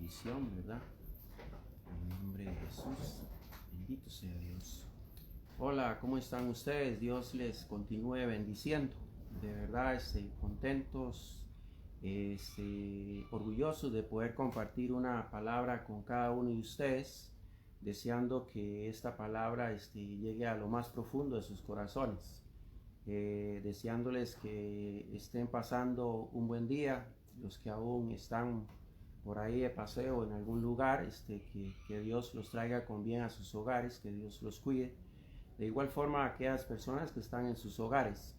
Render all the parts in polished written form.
bendición, ¿verdad? En el nombre de Jesús, bendito sea Dios. Hola, ¿cómo están ustedes? Dios les continúe bendiciendo. De verdad, contentos, orgullosos de poder compartir una palabra con cada uno de ustedes, deseando que esta palabra llegue a lo más profundo de sus corazones. Deseándoles que estén pasando un buen día, los que aún están por ahí de paseo en algún lugar, que Dios los traiga con bien a sus hogares, que Dios los cuide. De igual forma, a aquellas personas que están en sus hogares,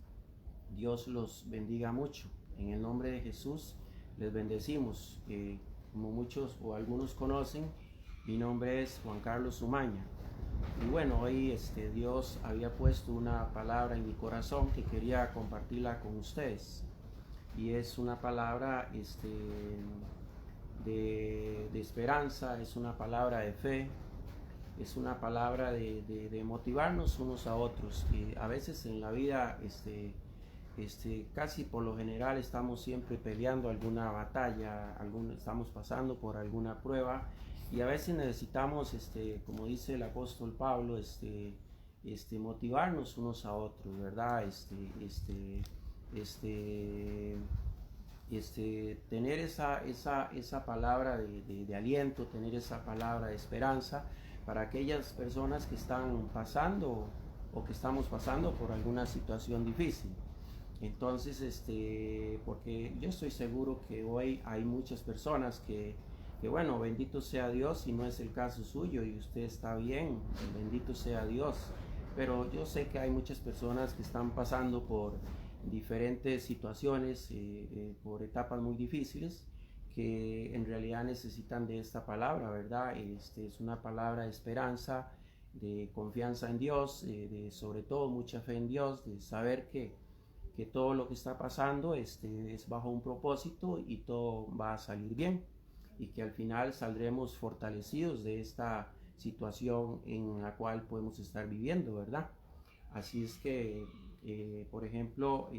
Dios los bendiga mucho. En el nombre de Jesús les bendecimos. Como muchos o algunos conocen, mi nombre es Juan Carlos Umaña. Y bueno, hoy Dios había puesto una palabra en mi corazón que quería compartirla con ustedes. Y es una palabra de esperanza, es una palabra de fe, es una palabra de motivarnos unos a otros. Que a veces en la vida, casi por lo general estamos siempre peleando alguna batalla, estamos pasando por alguna prueba. Y a veces necesitamos, como dice el apóstol Pablo, motivarnos unos a otros, ¿verdad? Tener esa palabra de aliento, tener esa palabra de esperanza para aquellas personas que están pasando o que estamos pasando por alguna situación difícil. Entonces, porque yo estoy seguro que hoy hay muchas personas que bueno, bendito sea Dios si no es el caso suyo y usted está bien, bendito sea Dios. Pero yo sé que hay muchas personas que están pasando por diferentes situaciones, por etapas muy difíciles, que en realidad necesitan de esta palabra, ¿verdad? Es una palabra de esperanza, de confianza en Dios, de sobre todo mucha fe en Dios, de saber que todo lo que está pasando es bajo un propósito y todo va a salir bien y que al final saldremos fortalecidos de esta situación en la cual podemos estar viviendo, ¿verdad? Así es que, por ejemplo,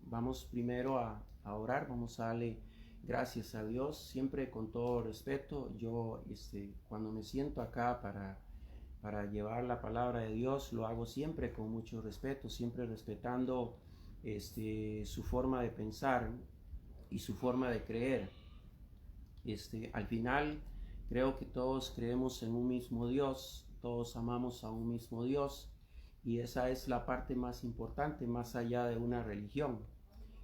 vamos primero a orar, vamos a darle gracias a Dios, siempre con todo respeto. Yo, cuando me siento acá para llevar la palabra de Dios, lo hago siempre con mucho respeto, siempre respetando su forma de pensar y su forma de creer. Al final creo que todos creemos en un mismo Dios, todos amamos a un mismo Dios y esa es la parte más importante, más allá de una religión.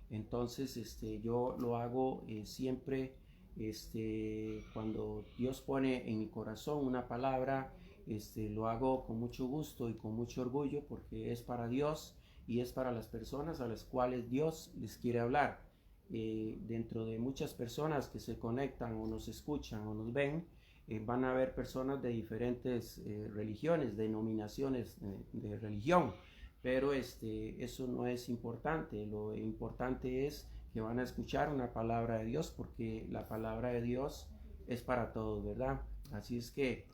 Entonces yo lo hago siempre cuando Dios pone en mi corazón una palabra, lo hago con mucho gusto y con mucho orgullo porque es para Dios y es para las personas a las cuales Dios les quiere hablar. Dentro de muchas personas que se conectan o nos escuchan o nos ven, van a haber personas de diferentes religiones, denominaciones de religión, pero eso no es importante. Lo importante es que van a escuchar una palabra de Dios, porque la palabra de Dios es para todos, ¿verdad? Así es que,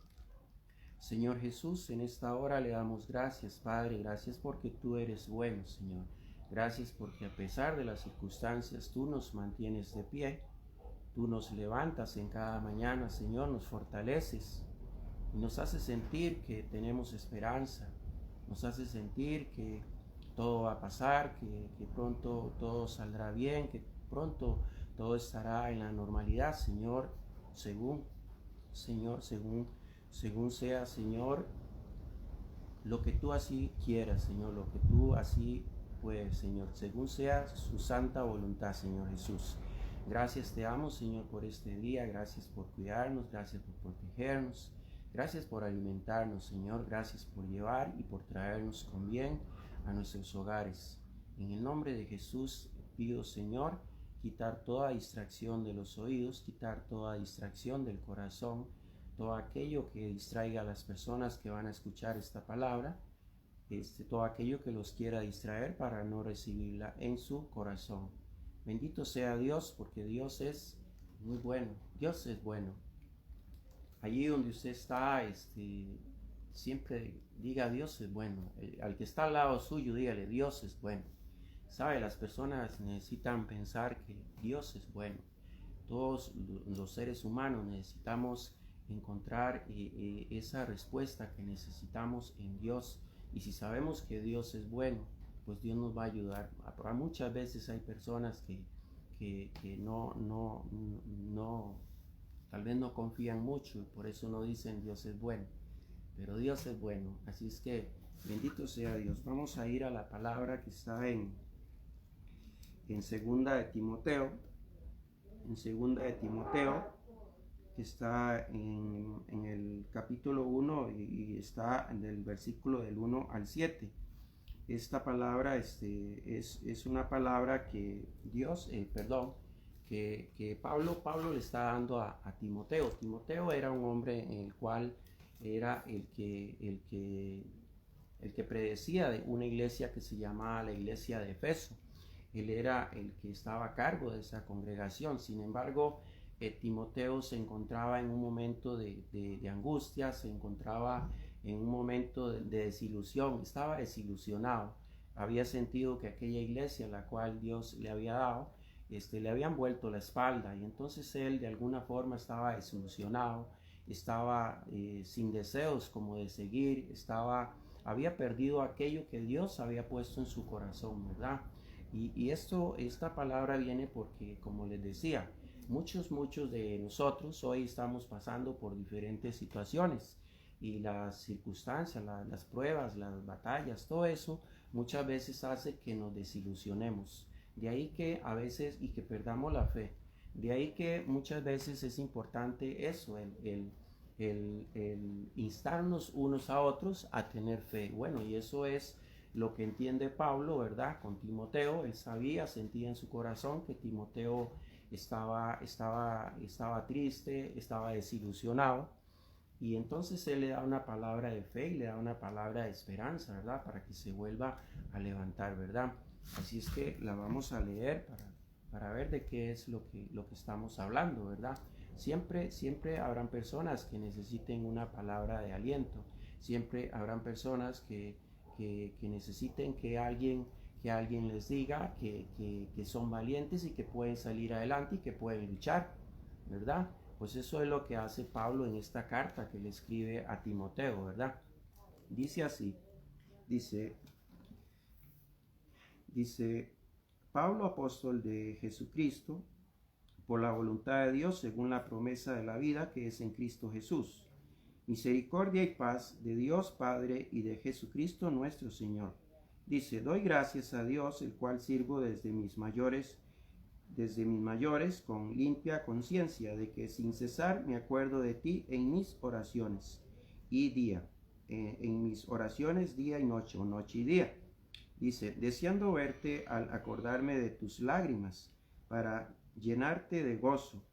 Señor Jesús, en esta hora le damos gracias, Padre, gracias porque tú eres bueno, Señor. Gracias porque a pesar de las circunstancias tú nos mantienes de pie, tú nos levantas en cada mañana, Señor, nos fortaleces y nos haces sentir que tenemos esperanza, nos haces sentir que todo va a pasar, que pronto todo saldrá bien, que pronto todo estará en la normalidad, Señor, según sea, Señor, lo que tú así quieras, Señor, lo que tú así puedes, Señor, según sea su santa voluntad, Señor Jesús. Gracias te amo, Señor, por este día, gracias por cuidarnos, gracias por protegernos, gracias por alimentarnos, Señor, gracias por llevar y por traernos con bien a nuestros hogares. En el nombre de Jesús pido, Señor, quitar toda distracción de los oídos, quitar toda distracción del corazón, todo aquello que distraiga a las personas que van a escuchar esta palabra, todo aquello que los quiera distraer para no recibirla en su corazón. Bendito sea Dios, porque Dios es muy bueno, Dios es bueno. Allí donde usted está, siempre diga Dios es bueno. Al que está al lado suyo, dígale Dios es bueno. Sabe, las personas necesitan pensar que Dios es bueno. todos los seres humanos necesitamos encontrar esa respuesta que necesitamos en Dios. Y si sabemos que Dios es bueno, pues Dios nos va a ayudar. Muchas veces hay personas que tal vez no confían mucho y por eso no dicen Dios es bueno. Pero Dios es bueno. Así es que bendito sea Dios. Vamos a ir a la palabra que está en segunda de Timoteo. En segunda de Timoteo, que está en el capítulo 1 y está en el versículo del 1 al 7. Esta palabra es una palabra que Pablo le está dando a Timoteo. Timoteo era un hombre en el cual era el que predecía de una iglesia que se llamaba la iglesia de Efeso. Él era el que estaba a cargo de esa congregación. Sin embargo, Timoteo se encontraba en un momento de angustia, se encontraba en un momento de desilusión, estaba desilusionado. Había sentido que aquella iglesia a la cual Dios le había dado, le habían vuelto la espalda, y entonces él de alguna forma estaba desilusionado, estaba sin deseos como de seguir, había perdido aquello que Dios había puesto en su corazón, ¿verdad? Y esta palabra viene porque, como les decía, muchos de nosotros hoy estamos pasando por diferentes situaciones, y las circunstancias, las pruebas, las batallas, todo eso muchas veces hace que nos desilusionemos. De ahí que a veces y que perdamos la fe. De ahí que muchas veces es importante eso, el instarnos unos a otros a tener fe. Bueno, y eso es lo que entiende Pablo, ¿verdad? Con Timoteo. Él sabía, sentía en su corazón que Timoteo estaba triste, estaba desilusionado, y entonces él le da una palabra de fe y le da una palabra de esperanza, ¿verdad? Para que se vuelva a levantar, ¿verdad? Así es que la vamos a leer para ver de qué es lo que estamos hablando, ¿verdad? Siempre habrán personas que necesiten una palabra de aliento. Siempre habrán personas que necesiten que alguien les diga que son valientes y que pueden salir adelante y que pueden luchar, ¿verdad? Pues eso es lo que hace Pablo en esta carta que le escribe a Timoteo, ¿verdad? Dice así, dice Pablo, apóstol de Jesucristo, por la voluntad de Dios, según la promesa de la vida que es en Cristo Jesús. Misericordia y paz de Dios Padre y de Jesucristo nuestro Señor. Dice, doy gracias a Dios, el cual sirvo desde mis mayores con limpia conciencia, de que sin cesar me acuerdo de ti en mis oraciones en mis oraciones día y noche, o noche y día. Dice, deseando verte al acordarme de tus lágrimas, para llenarte de gozo,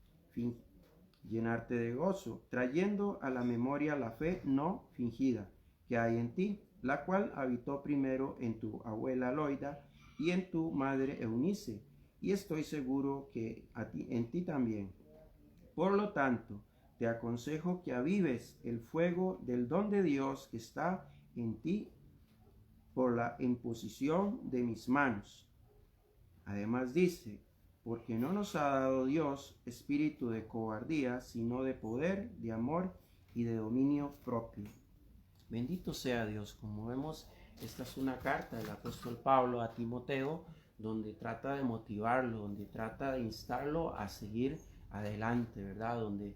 trayendo a la memoria la fe no fingida que hay en ti, la cual habitó primero en tu abuela Loida y en tu madre Eunice, y estoy seguro que en ti también. Por lo tanto, te aconsejo que avives el fuego del don de Dios que está en ti por la imposición de mis manos. Además dice, porque no nos ha dado Dios espíritu de cobardía, sino de poder, de amor y de dominio propio. Bendito sea Dios. Como vemos, esta es una carta del apóstol Pablo a Timoteo, donde trata de motivarlo, donde trata de instarlo a seguir adelante, ¿verdad? Donde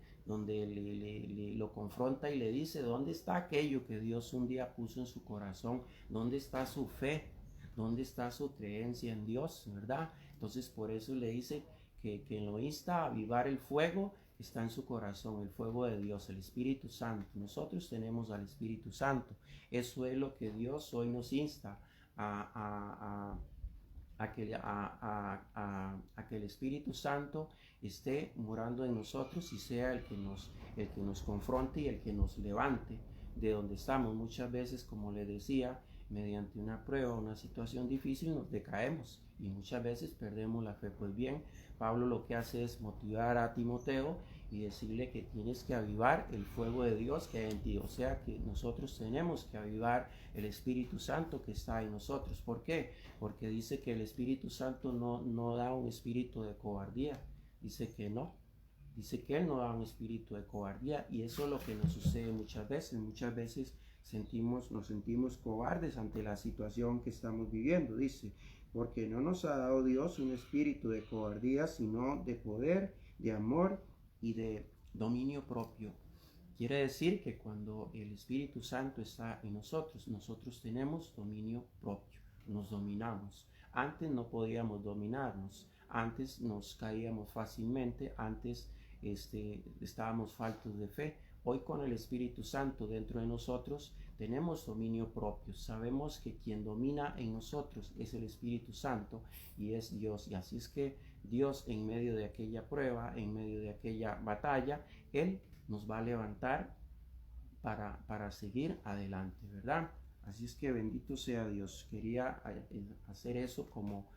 lo confronta y le dice, ¿dónde está aquello que Dios un día puso en su corazón? ¿Dónde está su fe? ¿Dónde está su creencia en Dios, verdad? Entonces por eso le dice que lo insta a avivar el fuego que está en su corazón, el fuego de Dios, el Espíritu Santo. Nosotros tenemos al Espíritu Santo. Eso es lo que Dios hoy nos insta a que el Espíritu Santo esté morando en nosotros y sea el que nos confronte y el que nos levante de donde estamos. Muchas veces, como le decía, mediante una prueba, una situación difícil, nos decaemos y muchas veces perdemos la fe. Pues bien, Pablo lo que hace es motivar a Timoteo y decirle que tienes que avivar el fuego de Dios que hay en ti. O sea que nosotros tenemos que avivar el Espíritu Santo que está en nosotros. ¿Por qué? Porque dice que el Espíritu Santo no da un espíritu de cobardía. Dice que no, Dice que Él no da un espíritu de cobardía, y eso es lo que nos sucede muchas veces. Muchas veces nos sentimos cobardes ante la situación que estamos viviendo. Dice, porque no nos ha dado Dios un espíritu de cobardía, sino de poder, de amor y de dominio propio. Quiere decir que cuando el Espíritu Santo está en nosotros, nosotros tenemos dominio propio, nos dominamos. Antes no podíamos dominarnos, antes nos caíamos fácilmente, antes estábamos faltos de fe. Hoy con el Espíritu Santo dentro de nosotros tenemos dominio propio. Sabemos que quien domina en nosotros es el Espíritu Santo y es Dios. Y así es que Dios, en medio de aquella prueba, en medio de aquella batalla, Él nos va a levantar para seguir adelante, ¿verdad? Así es que bendito sea Dios. Quería hacer eso como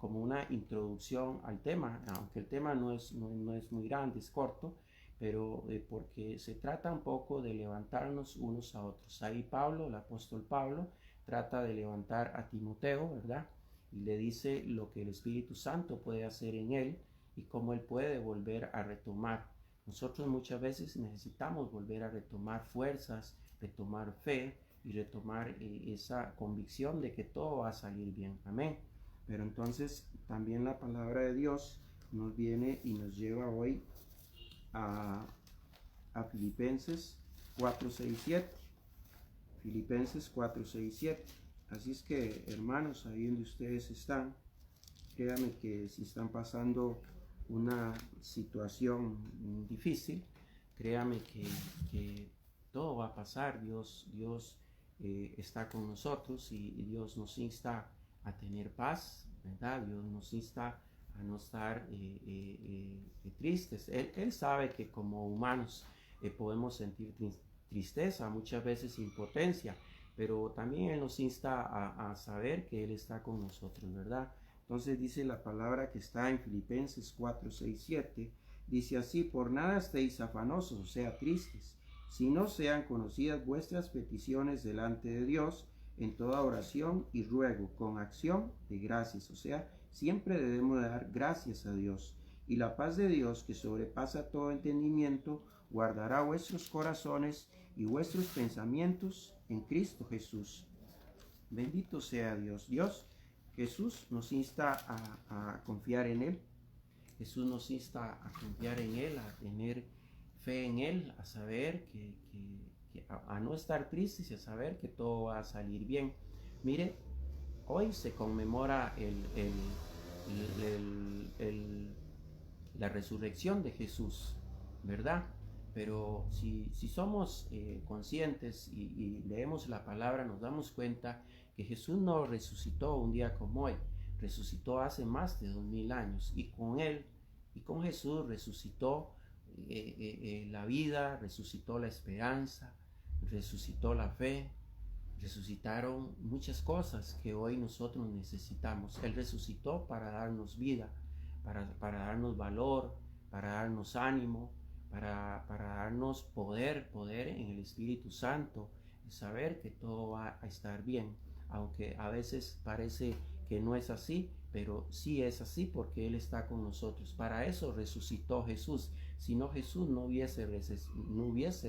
una introducción al tema, aunque el tema no es muy grande, es corto, pero porque se trata un poco de levantarnos unos a otros. Ahí Pablo, el apóstol Pablo, trata de levantar a Timoteo, ¿verdad? Y le dice lo que el Espíritu Santo puede hacer en él y cómo él puede volver a retomar. Nosotros muchas veces necesitamos volver a retomar fuerzas, retomar fe y retomar esa convicción de que todo va a salir bien. Amén. Pero entonces también la palabra de Dios nos viene y nos lleva hoy a Filipenses 4:6-7. Filipenses 4:6-7. Así es que, hermanos, ahí donde ustedes están, créanme que si están pasando una situación difícil, créame que todo va a pasar. Dios está con nosotros y Dios nos insta a tener paz, ¿verdad? Dios nos insta a no estar tristes. Él sabe que como humanos podemos sentir tristeza, muchas veces impotencia, pero también Él nos insta a saber que Él está con nosotros, ¿verdad? Entonces dice la palabra que está en Filipenses 4:6-7, dice así: por nada estéis afanosos, o sea, tristes, si no sean conocidas vuestras peticiones delante de Dios en toda oración y ruego con acción de gracias, o sea, siempre debemos dar gracias a Dios. Y la paz de Dios, que sobrepasa todo entendimiento, guardará vuestros corazones y vuestros pensamientos en Cristo Jesús. Bendito sea Dios. Jesús nos insta a confiar en Él. Jesús nos insta a confiar en Él, a tener fe en Él, a saber a no estar tristes y a saber que todo va a salir bien. Mire, hoy se conmemora la resurrección de Jesús, ¿verdad? Pero si somos conscientes y leemos la palabra, nos damos cuenta que Jesús no resucitó un día como hoy, resucitó hace más de 2000 años, y con Él y con Jesús resucitó la vida, resucitó la esperanza, resucitó la fe, resucitaron muchas cosas que hoy nosotros necesitamos. Él resucitó para darnos vida, para darnos valor, para darnos ánimo, para darnos poder en el Espíritu Santo, saber que todo va a estar bien, aunque a veces parece que no es así, pero sí es así porque Él está con nosotros. Para eso resucitó Jesús. Si no, Jesús no hubiese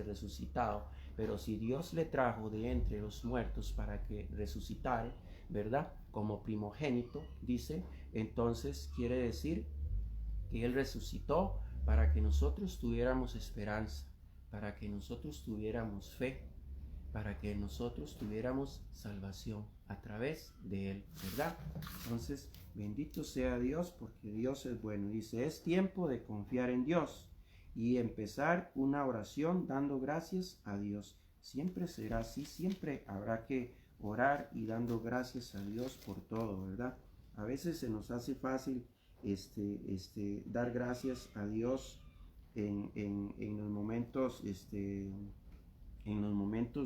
resucitado, pero si Dios le trajo de entre los muertos para que resucitara, ¿verdad? Como primogénito, dice, entonces quiere decir que Él resucitó para que nosotros tuviéramos esperanza, para que nosotros tuviéramos fe, para que nosotros tuviéramos salvación a través de Él, ¿verdad? Entonces, bendito sea Dios, porque Dios es bueno. Dice, es tiempo de confiar en Dios y empezar una oración dando gracias a Dios. Siempre será así, siempre habrá que orar y dando gracias a Dios por todo, ¿verdad? A veces se nos hace fácil dar gracias a Dios en los momentos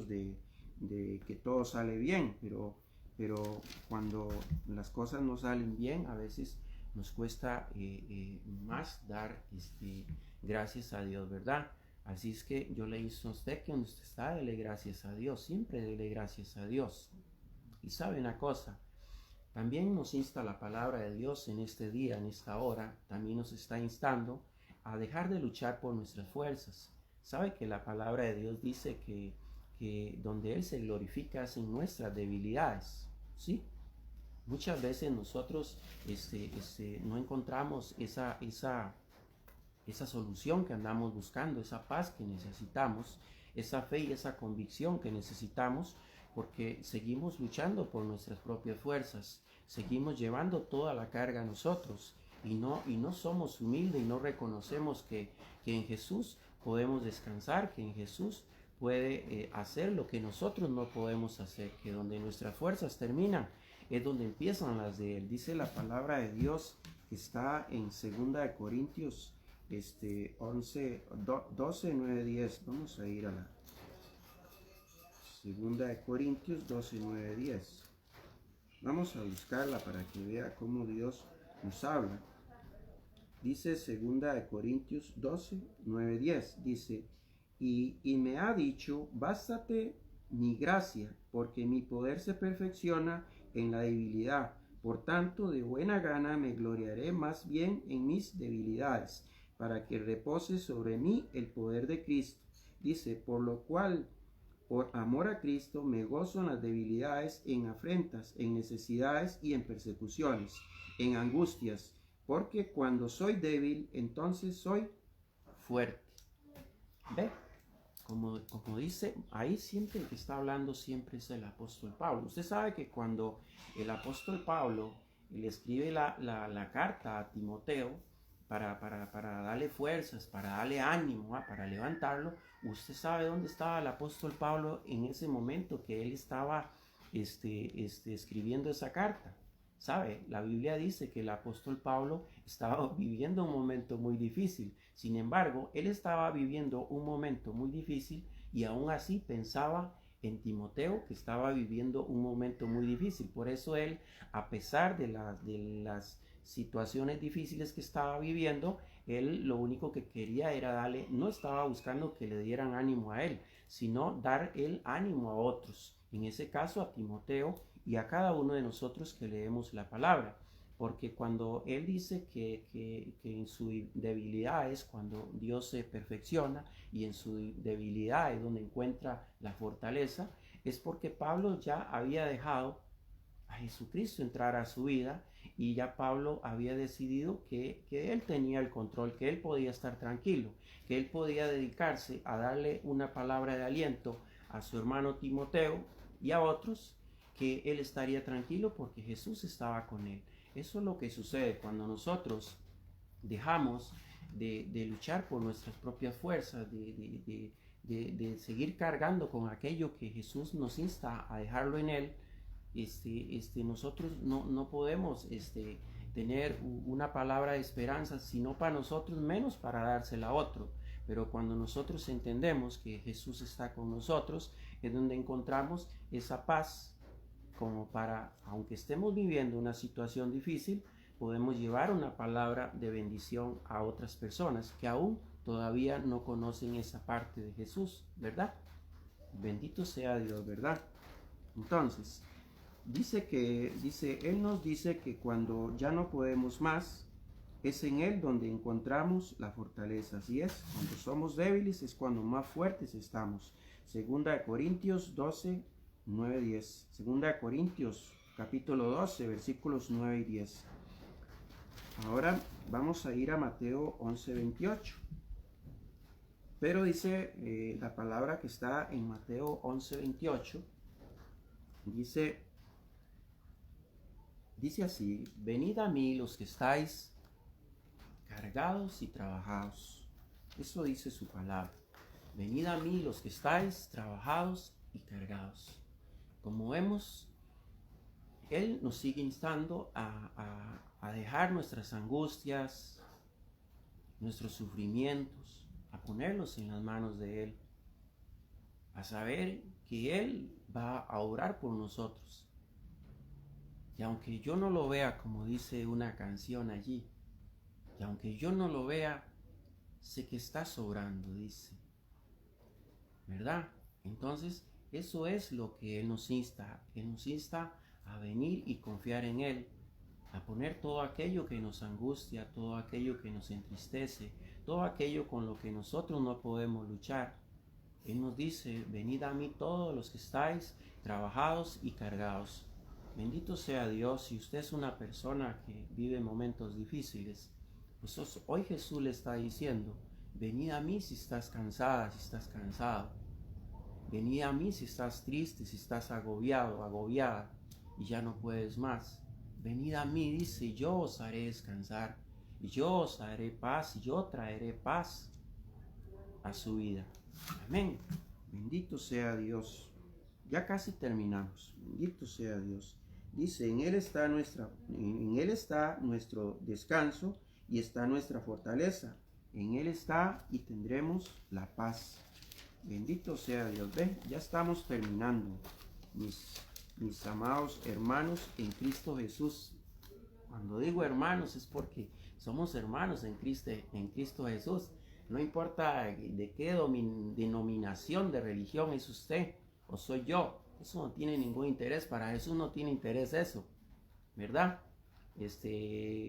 de que todo sale bien, pero cuando las cosas no salen bien, a veces nos cuesta más dar gracias a Dios, ¿verdad? Así es que yo le insto a usted que donde usted está, dele gracias a Dios, siempre dele gracias a Dios. Y sabe una cosa, también nos insta la palabra de Dios en este día, en esta hora, también nos está instando a dejar de luchar por nuestras fuerzas. Sabe que la palabra de Dios dice que donde Él se glorifica es en nuestras debilidades, ¿sí? Muchas veces nosotros no encontramos esa solución que andamos buscando, esa paz que necesitamos, esa fe y esa convicción que necesitamos, porque seguimos luchando por nuestras propias fuerzas, seguimos llevando toda la carga a nosotros y no somos humildes y no reconocemos que en Jesús podemos descansar, que en Jesús puede hacer lo que nosotros no podemos hacer, que donde nuestras fuerzas terminan es donde empiezan las de Él. Dice la palabra de Dios que está en 2 Corintios 12, 9, 10. Vamos a ir a la 2 Corintios 12, 9, 10. Vamos a buscarla para que vea cómo Dios nos habla. Dice 2 Corintios 12, 9, 10. Dice, y me ha dicho, bástate mi gracia, porque mi poder se perfecciona en la debilidad. Por tanto, de buena gana me gloriaré más bien en mis debilidades, para que repose sobre mí el poder de Cristo. Dice, por lo cual, por amor a Cristo, me gozo en las debilidades, en afrentas, en necesidades y en persecuciones, en angustias, porque cuando soy débil, entonces soy fuerte. ¿Ve? Como dice, ahí siempre el que está hablando siempre es el apóstol Pablo. Usted sabe que cuando el apóstol Pablo le escribe la carta a Timoteo para darle fuerzas, para darle ánimo, para levantarlo, usted sabe dónde estaba el apóstol Pablo en ese momento que él estaba escribiendo esa carta. ¿Sabe? La Biblia dice que el apóstol Pablo estaba viviendo un momento muy difícil. Sin embargo, él estaba viviendo un momento muy difícil y aún así pensaba en Timoteo, que estaba viviendo un momento muy difícil. Por eso él, a pesar de las situaciones difíciles que estaba viviendo, él lo único que quería era darle, no estaba buscando que le dieran ánimo a él, sino dar el ánimo a otros. En ese caso a Timoteo y a cada uno de nosotros que leemos la palabra. Porque cuando Él dice que en su debilidad es cuando Dios se perfecciona y en su debilidad es donde encuentra la fortaleza, es porque Pablo ya había dejado a Jesucristo entrar a su vida y ya Pablo había decidido que Él tenía el control, que Él podía estar tranquilo, que Él podía dedicarse a darle una palabra de aliento a su hermano Timoteo y a otros, que Él estaría tranquilo porque Jesús estaba con Él. Eso es lo que sucede cuando nosotros dejamos de luchar por nuestras propias fuerzas, de seguir cargando con aquello que Jesús nos insta a dejarlo en Él. Nosotros no podemos tener una palabra de esperanza, sino para nosotros, menos para dársela a otro. Pero cuando nosotros entendemos que Jesús está con nosotros, es donde encontramos esa paz, como para, aunque estemos viviendo una situación difícil, podemos llevar una palabra de bendición a otras personas que aún todavía no conocen esa parte de Jesús, ¿verdad? Bendito sea Dios, ¿verdad? Entonces, Él nos dice que cuando ya no podemos más, es en Él donde encontramos la fortaleza. Así es, cuando somos débiles es cuando más fuertes estamos. 2 Corintios 12, 9, 10. 2 Corintios capítulo 12, versículos 9 y 10. Ahora vamos a ir a Mateo 11, 28. Pero dice la palabra que está en Mateo 11, 28. Dice así: venid a mí los que estáis cargados y trabajados. Eso dice su palabra. Venid a mí los que estáis trabajados y cargados. Como vemos, Él nos sigue instando a dejar nuestras angustias, nuestros sufrimientos, a ponerlos en las manos de Él, a saber que Él va a orar por nosotros. Y aunque yo no lo vea, como dice una canción allí, y aunque yo no lo vea, sé que está sobrando, dice. ¿Verdad? Entonces, eso es lo que Él nos insta. Él nos insta a venir y confiar en Él, a poner todo aquello que nos angustia, todo aquello que nos entristece, todo aquello con lo que nosotros no podemos luchar. Él nos dice, venid a mí todos los que estáis trabajados y cargados. Bendito sea Dios. Si usted es una persona que vive momentos difíciles, pues hoy Jesús le está diciendo, venid a mí si estás cansada, si estás cansado. Venid a mí si estás triste, si estás agobiado, agobiada y ya no puedes más. Venid a mí, dice, yo os haré descansar, y yo os haré paz, y yo traeré paz a su vida. Amén. Bendito sea Dios. Ya casi terminamos. Bendito sea Dios. Dice, en Él está nuestro descanso y está nuestra fortaleza. En Él está y tendremos la paz. Bendito sea Dios. Ven, ya estamos terminando, mis amados hermanos en Cristo Jesús. Cuando digo hermanos es porque somos hermanos en Cristo Jesús. No importa de qué denominación de religión es usted o soy yo. Eso no tiene ningún interés. Para Jesús no tiene interés eso, ¿verdad?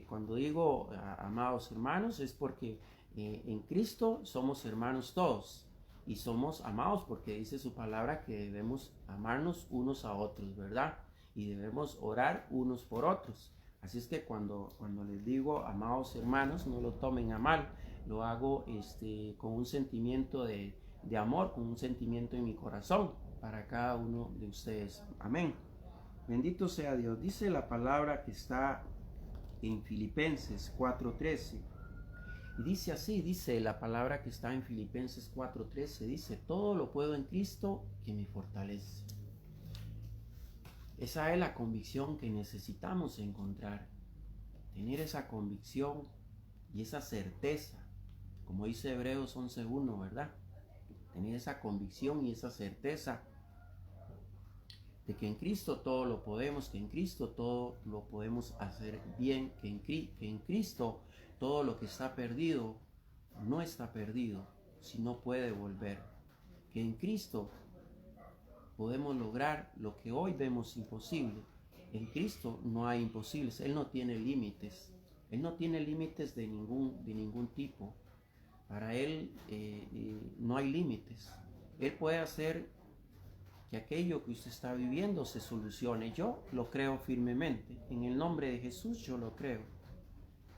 Cuando digo amados hermanos es porque en Cristo somos hermanos todos. Y somos amados porque dice su palabra que debemos amarnos unos a otros, ¿verdad? Y debemos orar unos por otros. Así es que cuando les digo amados hermanos, no lo tomen a mal. Lo hago con un sentimiento de amor, con un sentimiento en mi corazón para cada uno de ustedes. Amén. Bendito sea Dios. Dice la palabra que está en Filipenses 4:13. Y dice así, dice la palabra que está en Filipenses 4:13, dice, todo lo puedo en Cristo que me fortalece. Esa es la convicción que necesitamos encontrar. Tener esa convicción y esa certeza, como dice Hebreos 11:1, ¿verdad? Tener esa convicción y esa certeza de que en Cristo todo lo podemos, que en Cristo todo lo podemos hacer bien, que en Cristo todo lo que está perdido no está perdido, sino puede volver. Que en Cristo podemos lograr lo que hoy vemos imposible. En Cristo no hay imposibles. Él no tiene límites. Él no tiene límites de ningún tipo. Para Él no hay límites. Él puede hacer que aquello que usted está viviendo se solucione. Yo lo creo firmemente. En el nombre de Jesús yo lo creo.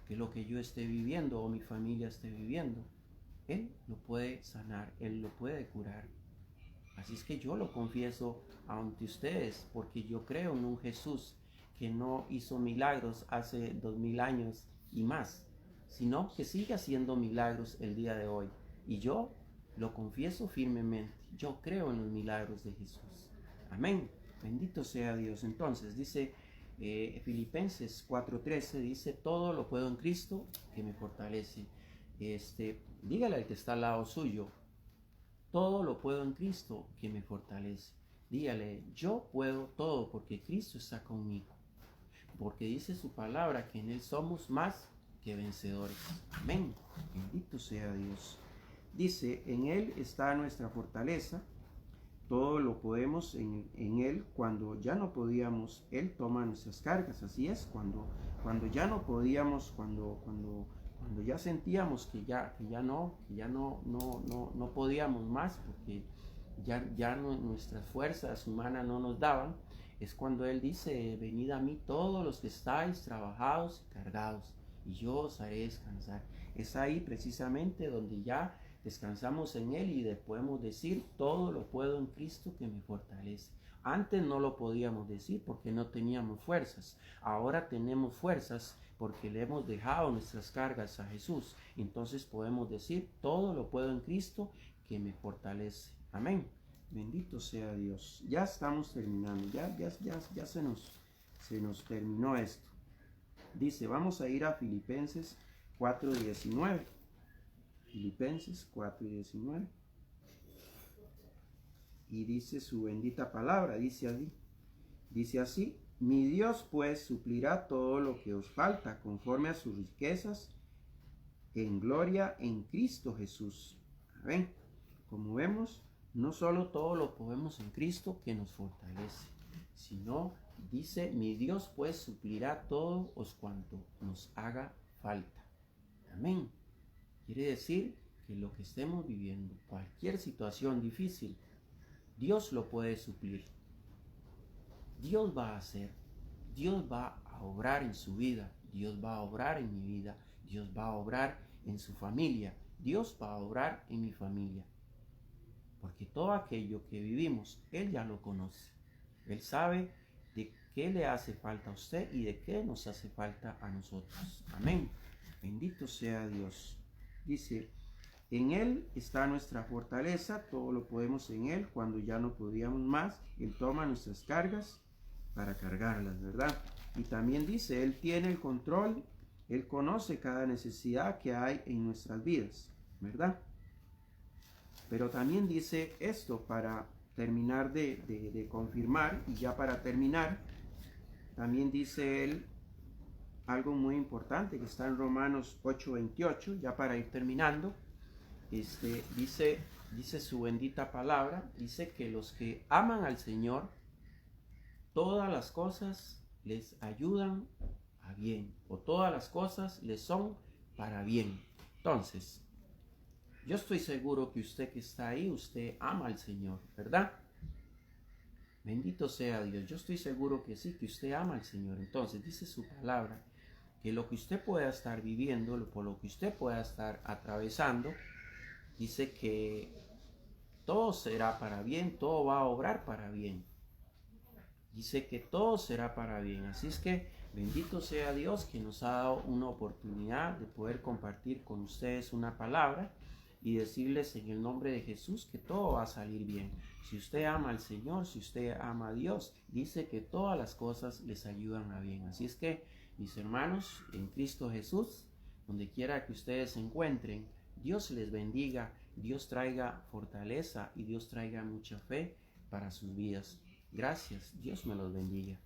Que lo que yo esté viviendo o mi familia esté viviendo, Él lo puede sanar, Él lo puede curar. Así es que yo lo confieso ante ustedes, porque yo creo en un Jesús que no hizo milagros hace 2000 años y más, sino que sigue haciendo milagros el día de hoy. Y yo lo confieso firmemente. Yo creo en los milagros de Jesús. Amén. Bendito sea Dios. Entonces dice Filipenses 4:13, dice, todo lo puedo en Cristo que me fortalece. Dígale al que está al lado suyo, todo lo puedo en Cristo que me fortalece. Dígale, yo puedo todo porque Cristo está conmigo. Porque dice su palabra que en Él somos más que vencedores. Amén. Bendito sea Dios. Dice, en Él está nuestra fortaleza. Todo lo podemos en Él. Cuando ya no podíamos, Él toma nuestras cargas. Así es, cuando ya no podíamos, cuando ya sentíamos que ya no podíamos más, porque ya nuestras fuerzas humanas no nos daban, es cuando Él dice, venid a mí todos los que estáis trabajados y cargados, y yo os haré descansar. Es ahí precisamente donde ya descansamos en Él y podemos decir, todo lo puedo en Cristo que me fortalece. Antes no lo podíamos decir porque no teníamos fuerzas. Ahora tenemos fuerzas porque le hemos dejado nuestras cargas a Jesús. Entonces podemos decir, todo lo puedo en Cristo que me fortalece. Amén. Bendito sea Dios. Ya estamos terminando. Ya se nos terminó esto. Dice, vamos a ir a Filipenses 4:19. Filipenses 4:19. Y dice su bendita palabra, dice así, mi Dios pues suplirá todo lo que os falta conforme a sus riquezas en gloria en Cristo Jesús. Amén. Como vemos, no solo todo lo podemos en Cristo que nos fortalece, sino dice, mi Dios pues suplirá todo os cuanto nos haga falta. Amén. Quiere decir que lo que estemos viviendo, cualquier situación difícil, Dios lo puede suplir. Dios va a hacer, Dios va a obrar en su vida, Dios va a obrar en mi vida, Dios va a obrar en su familia, Dios va a obrar en mi familia. Porque todo aquello que vivimos, Él ya lo conoce. Él sabe de qué le hace falta a usted y de qué nos hace falta a nosotros. Amén. Bendito sea Dios. Dice, en Él está nuestra fortaleza, todo lo podemos en Él. Cuando ya no podíamos más, Él toma nuestras cargas para cargarlas, ¿verdad? Y también dice, Él tiene el control, Él conoce cada necesidad que hay en nuestras vidas, ¿verdad? Pero también dice esto para terminar de confirmar, y ya para terminar, también dice Él algo muy importante que está en Romanos 8:28, ya para ir terminando. Dice su bendita palabra, dice que los que aman al Señor, todas las cosas les ayudan a bien, o todas las cosas les son para bien. Entonces, yo estoy seguro que usted que está ahí, usted ama al Señor, ¿verdad? Bendito sea Dios. Yo estoy seguro que sí, que usted ama al Señor. Entonces, dice su palabra, que lo que usted pueda estar viviendo, por lo que usted pueda estar atravesando, dice que todo será para bien, todo va a obrar para bien. Dice que todo será para bien. Así es que bendito sea Dios que nos ha dado una oportunidad de poder compartir con ustedes una palabra y decirles en el nombre de Jesús que todo va a salir bien. Si usted ama al Señor, si usted ama a Dios, dice que todas las cosas les ayudan a bien. Así es que, mis hermanos, en Cristo Jesús, donde quiera que ustedes se encuentren, Dios les bendiga, Dios traiga fortaleza y Dios traiga mucha fe para sus vidas. Gracias, Dios me los bendiga.